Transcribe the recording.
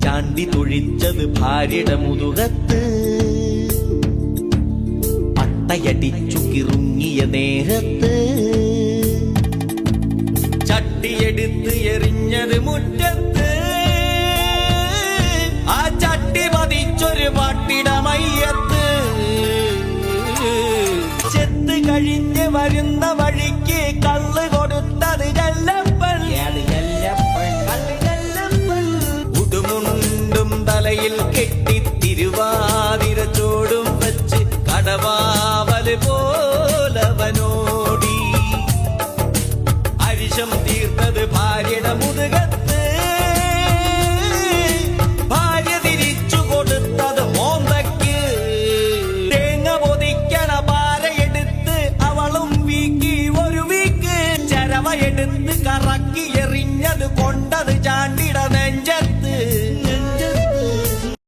ചാണ്ടി തൊഴിച്ചത് ഭാര്യയുടെ മുതുകത്ത്. പട്ടയടിച്ചു കിറുങ്ങിയ നേരത്ത് ചട്ടിയെടുത്ത് എറിഞ്ഞത് മുറ്റത്ത്. ആ ചട്ടി പതിച്ചൊരു പട്ടിട മയ്യത്ത്. ചെത്ത് കഴിഞ്ഞ് വരുന്ന വഴിക്ക് കള്ള് കൊടുത്തത് ജല്ലപ്പൻ. ഉടുമുണ്ടും തലയിൽ കെട്ടി തിരുവാതിര ചോടും വെച്ച് കടവാവല് പോ